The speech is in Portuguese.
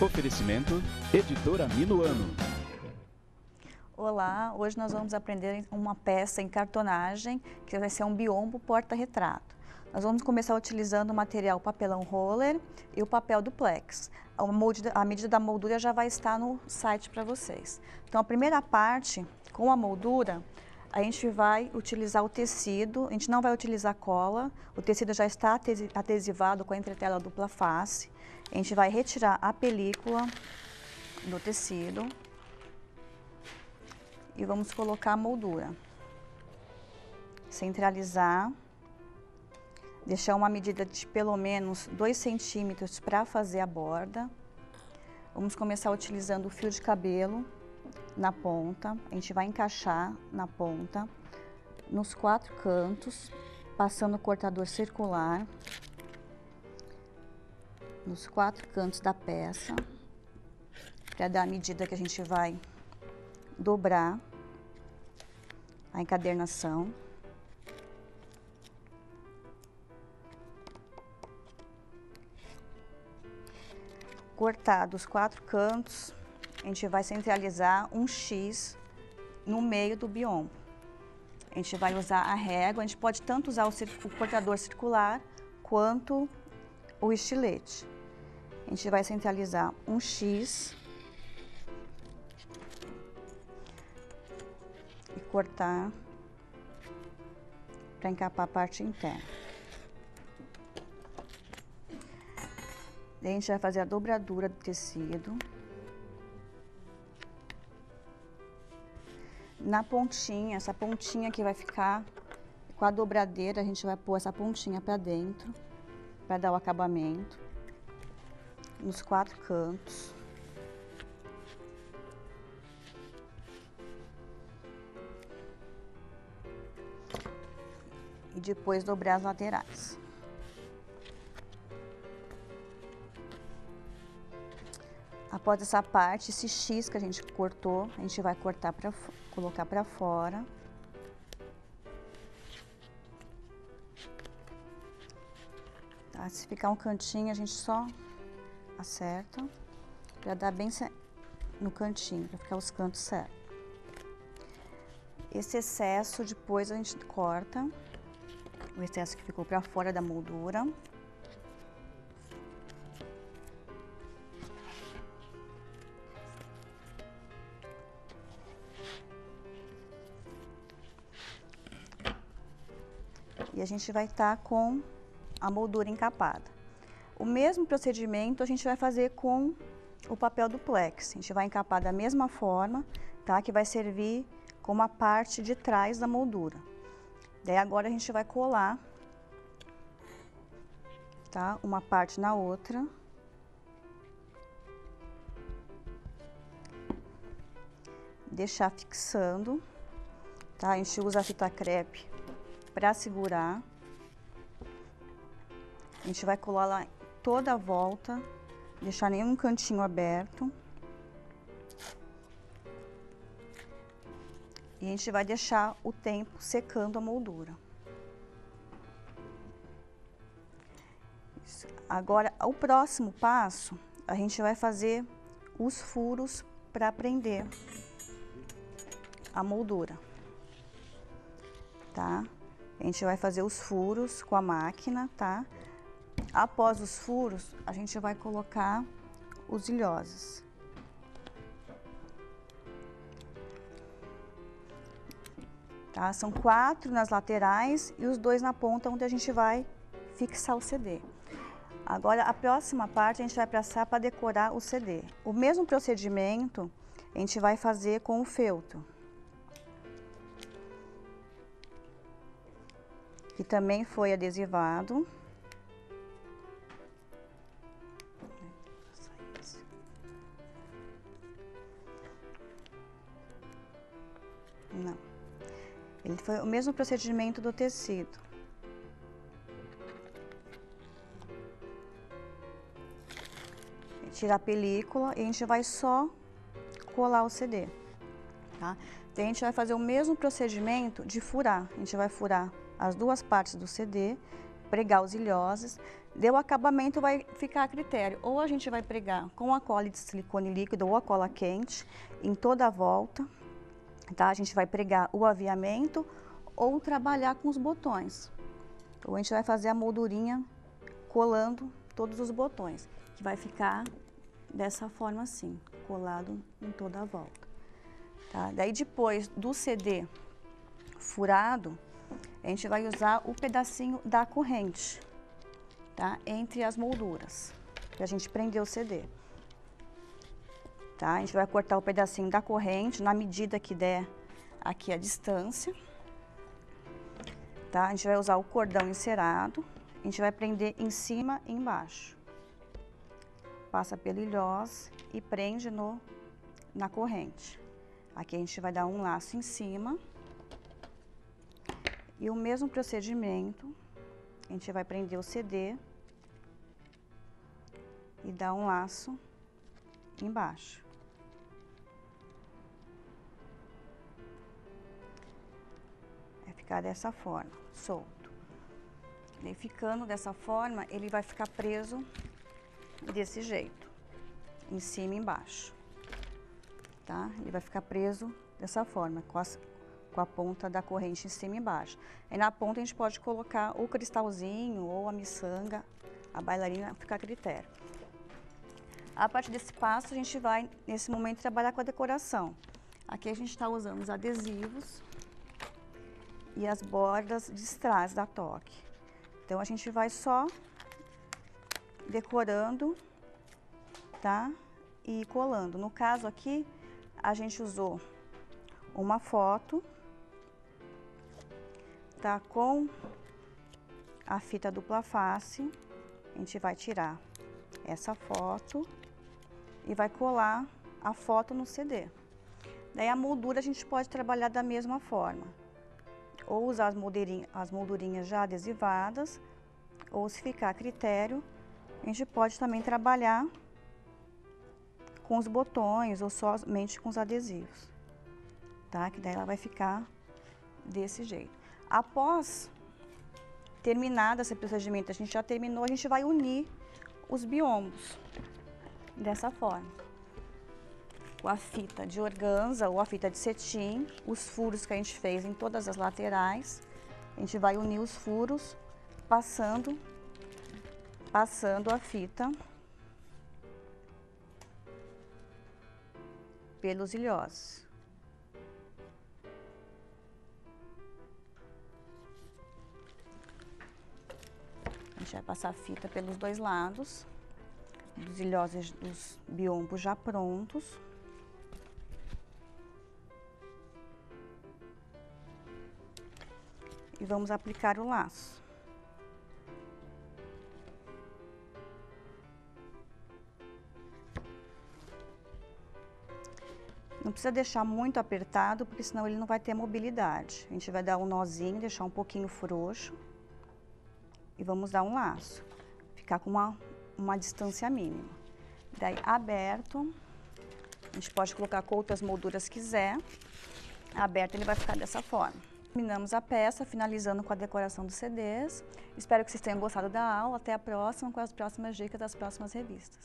Oferecimento Editora Minuano. Olá, hoje nós vamos aprender uma peça em cartonagem, que vai ser um biombo porta-retrato. Nós vamos começar utilizando o material papelão roller e o papel duplex. A medida da moldura já vai estar no site para vocês. Então, a primeira parte, com a moldura, a gente vai utilizar o tecido, a gente não vai utilizar cola, o tecido já está adesivado com a entretela dupla face. A gente vai retirar a película do tecido e vamos colocar a moldura. Centralizar, deixar uma medida de pelo menos 2 centímetros para fazer a borda. Vamos começar utilizando o fio de cabelo na ponta, a gente vai encaixar na ponta, nos 4 cantos, passando o cortador circular, nos 4 cantos da peça, para dar a medida que a gente vai dobrar a encadernação. Cortar dos 4 cantos, a gente vai centralizar um X no meio do biombo. A gente vai usar a régua, a gente pode tanto usar o cortador circular quanto o estilete. A gente vai centralizar um X e cortar para encapar a parte interna. Daí a gente vai fazer a dobradura do tecido. Na pontinha, essa pontinha que vai ficar com a dobradeira, a gente vai pôr essa pontinha para dentro, para dar o acabamento. Nos 4 cantos. E depois dobrar as laterais. Após essa parte, esse X que a gente cortou, a gente vai colocar para fora. Tá? Se ficar um cantinho, a gente só acerta, para dar bem no cantinho, para ficar os cantos certos. Esse excesso depois a gente corta, o excesso que ficou para fora da moldura. E a gente vai estar com a moldura encapada. O mesmo procedimento a gente vai fazer com o papel duplex. A gente vai encapar da mesma forma, tá? Que vai servir como a parte de trás da moldura. Daí agora a gente vai colar, tá? Uma parte na outra. Deixar fixando, tá? A gente usa a fita crepe para segurar. A gente vai colar lá toda a volta, deixar nenhum cantinho aberto. E a gente vai deixar o tempo secando a moldura. Isso. Agora, o próximo passo, a gente vai fazer os furos para prender a moldura, tá? A gente vai fazer os furos com a máquina, tá? Após os furos, a gente vai colocar os ilhoses. Tá? São 4 nas laterais e os 2 na ponta, onde a gente vai fixar o CD. Agora, a próxima parte, a gente vai passar para decorar o CD. O mesmo procedimento, a gente vai fazer com o feltro, que também foi adesivado. Não. Ele foi o mesmo procedimento do tecido. Tirar a película e a gente vai só colar o CD, tá? Então, a gente vai fazer o mesmo procedimento de furar. A gente vai furar as 2 partes do CD pregar os ilhoses. Deu acabamento, vai ficar a critério. Ou a gente vai pregar com a cola de silicone líquido ou a cola quente em toda a volta, tá? A gente vai pregar o aviamento ou trabalhar com os botões. Ou a gente vai fazer a moldurinha colando todos os botões, que vai ficar dessa forma assim, colado em toda a volta. Tá? Daí depois do CD furado, a gente vai usar o pedacinho da corrente, tá? Entre as molduras, pra gente prender o CD. Tá? A gente vai cortar o pedacinho da corrente na medida que der aqui a distância. Tá? A gente vai usar o cordão encerado, a gente vai prender em cima e embaixo. Passa pelo ilhós e prende na corrente. Aqui a gente vai dar um laço em cima. E o mesmo procedimento, a gente vai prender o CD e dar um laço embaixo. Vai ficar dessa forma, solto. E ficando dessa forma, ele vai ficar preso desse jeito, em cima e embaixo, tá? Ele vai ficar preso dessa forma, com a ponta da corrente em cima e embaixo. Aí na ponta a gente pode colocar o cristalzinho ou a miçanga, a bailarina, fica a critério. A partir desse passo, a gente vai, nesse momento, trabalhar com a decoração. Aqui a gente está usando os adesivos e as bordas de strass da toque. Então, a gente vai só decorando, tá? E colando. No caso aqui, a gente usou uma foto, tá? Com a fita dupla face, a gente vai tirar essa foto e vai colar a foto no CD. Daí a moldura a gente pode trabalhar da mesma forma. Ou usar as moldurinhas já adesivadas, ou se ficar a critério, a gente pode também trabalhar com os botões ou somente com os adesivos, tá? Que daí ela vai ficar desse jeito. Após terminado esse procedimento, a gente já terminou, a gente vai unir os biombos dessa forma. Com a fita de organza ou a fita de cetim, os furos que a gente fez em todas as laterais, a gente vai unir os furos passando a fita pelos ilhós. A gente vai passar a fita pelos dois lados, dos ilhós dos biombos já prontos. E vamos aplicar o laço. Não precisa deixar muito apertado, porque senão ele não vai ter mobilidade. A gente vai dar um nozinho, deixar um pouquinho frouxo. E vamos dar um laço. Ficar com uma distância mínima. Daí, aberto, a gente pode colocar quantas molduras quiser. Aberto, ele vai ficar dessa forma. Terminamos a peça, finalizando com a decoração dos CDs. Espero que vocês tenham gostado da aula. Até a próxima, com as próximas dicas das próximas revistas.